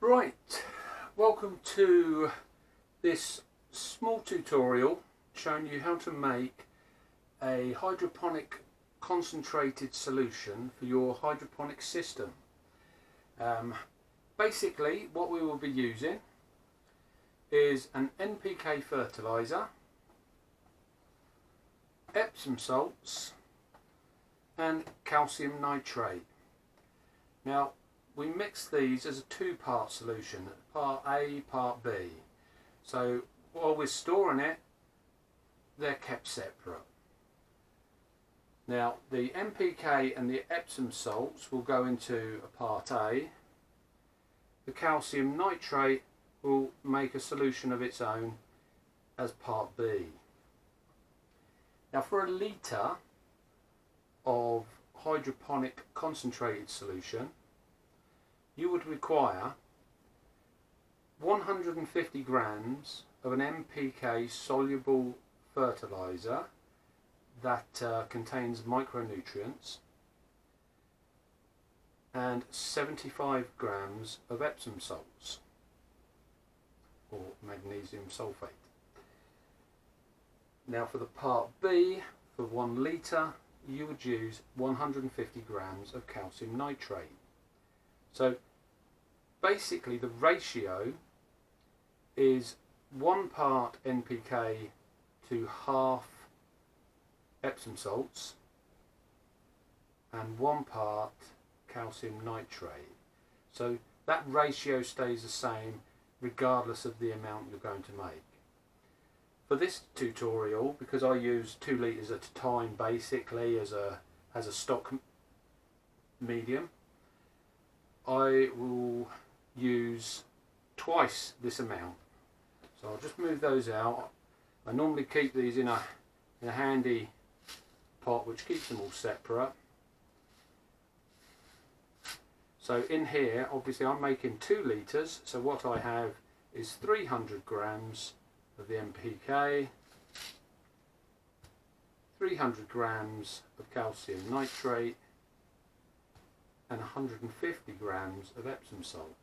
Right, welcome to this small tutorial showing you how to make a hydroponic concentrated solution for your hydroponic system. Basically what we will be using is an NPK fertilizer, Epsom salts and calcium nitrate. Now we mix these as a two-part solution, part A, part B. So while we're storing it, they're kept separate. Now the NPK and the Epsom salts will go into a part A. The calcium nitrate will make a solution of its own as part B. Now for a litre of hydroponic concentrated solution, you would require 150 grams of an NPK soluble fertilizer that contains micronutrients and 75 grams of Epsom salts or magnesium sulfate. Now for the part B, for 1 litre, you would use 150 grams of calcium nitrate. So basically the ratio is 1 part NPK to half Epsom salts and 1 part calcium nitrate. So that ratio stays the same regardless of the amount you're going to make. For this tutorial, because I use 2 litres at a time basically as a stock medium, I will use twice this amount. So I'll just move those out. I normally keep these in a handy pot which keeps them all separate. So in here obviously I'm making 2 litres, so what I have is 300 grams of the NPK, 300 grams of calcium nitrate and 150 grams of Epsom salts.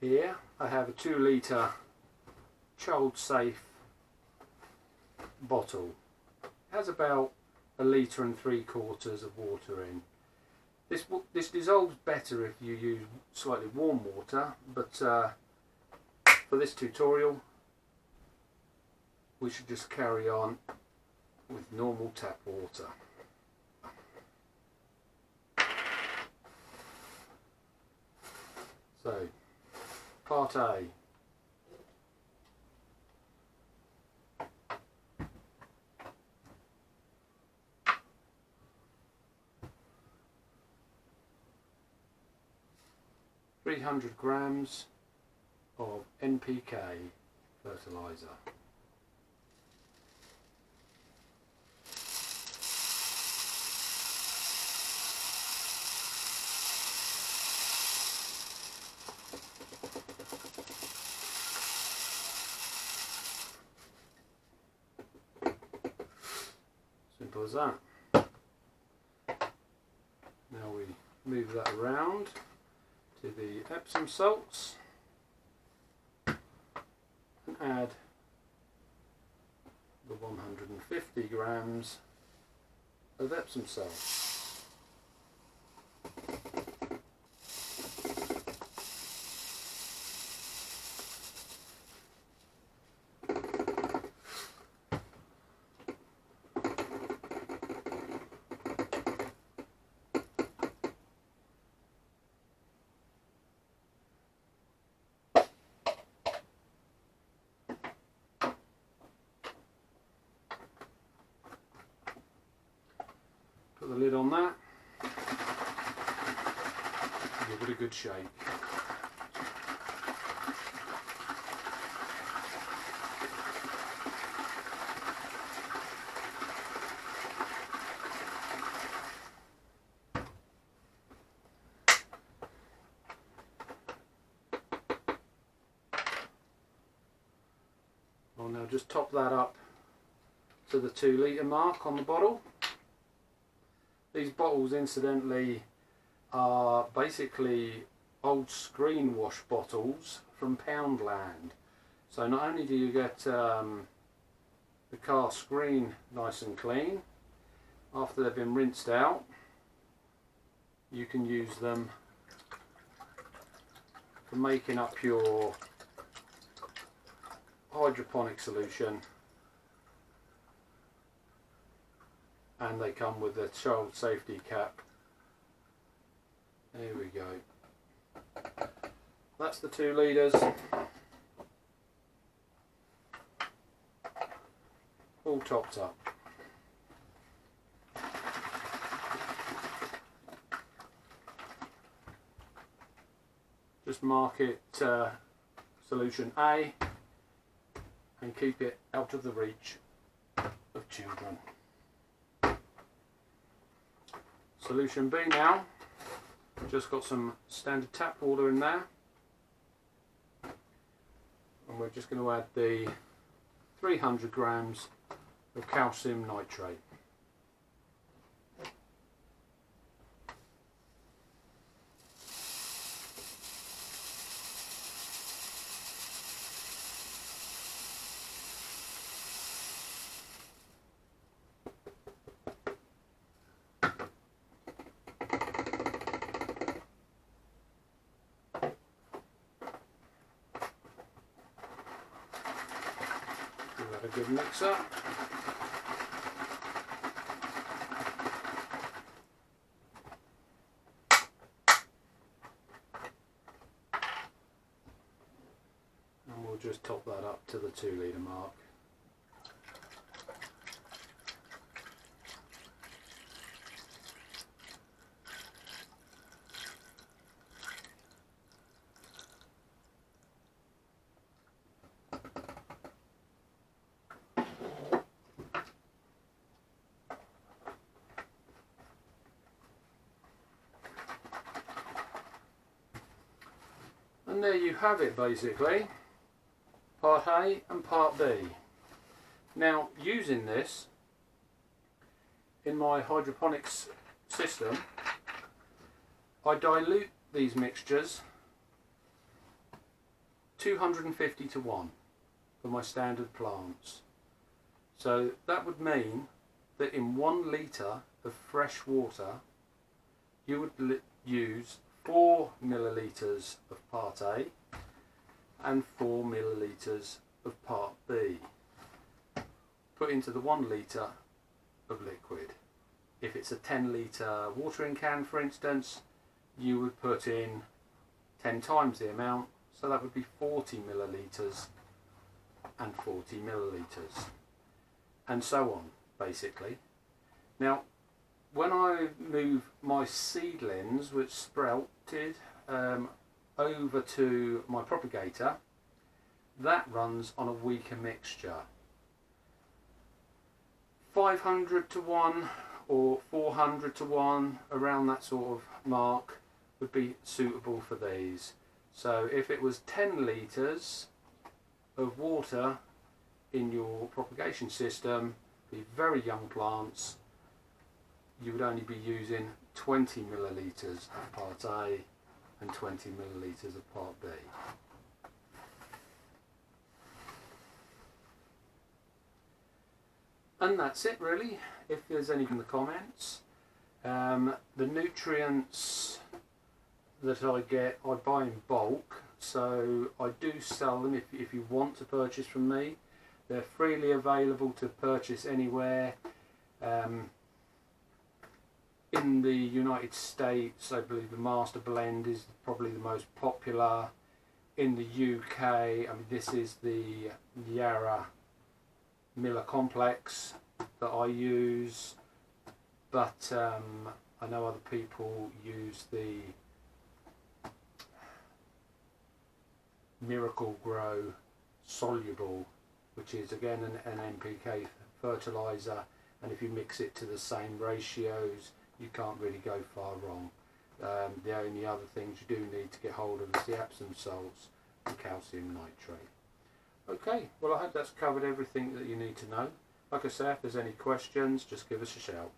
Here I have a 2 litre child safe bottle. It has about 1 litre and 3/4 of water in. This dissolves better if you use slightly warm water, but for this tutorial we should just carry on with normal tap water. So, part A. ,300 grams of NPK fertilizer. Simple as that. Now we move that around to the Epsom salts and add the 150 grams of Epsom salts. Put the lid on that, give it a good shake. I'll now just top that up to the 2 litre mark on the bottle. These bottles incidentally are basically old screen wash bottles from Poundland. So not only do you get the car screen nice and clean, after they've been rinsed out, you can use them for making up your hydroponic solution, and they come with a child safety cap. There we go. That's the 2 litres. All topped up. Just mark it solution A and keep it out of the reach of children. Solution B now, just got some standard tap water in there, and we're just going to add the 300 grams of calcium nitrate. Give that a good mix up. And we'll just top that up to the 2 litre mark. And there you have it, basically, part A and part B. Now, using this in my hydroponics system, I dilute these mixtures 250 to 1 for my standard plants. So that would mean that in 1 litre of fresh water you would use 4 millilitres of part A and 4 millilitres of part B put into the 1 litre of liquid. If it's a 10 litre watering can, for instance, you would put in 10 times the amount, so that would be 40 millilitres and 40 millilitres, and so on, basically. Now, when I move my seedlings, which sprouted, over to my propagator, that runs on a weaker mixture. 500 to 1 or 400 to 1, around that sort of mark, would be suitable for these. So if it was 10 litres of water in your propagation system, the very young plants, you would only be using 20 millilitres of part A and 20 millilitres of part B. And that's it, really. If there's any in the comments, the nutrients that I get, I buy in bulk, so I do sell them if you want to purchase from me. They're freely available to purchase anywhere. In the United States, I believe the Master Blend is probably the most popular. In the UK, I mean, this is the Yarra Miller Complex that I use, but I know other people use the Miracle Grow Soluble, which is again an NPK fertilizer, and if you mix it to the same ratios, you can't really go far wrong. The only other things you do need to get hold of is the Epsom salts and calcium nitrate. Okay, well, I hope that's covered everything that you need to know. Like I say, if there's any questions, just give us a shout.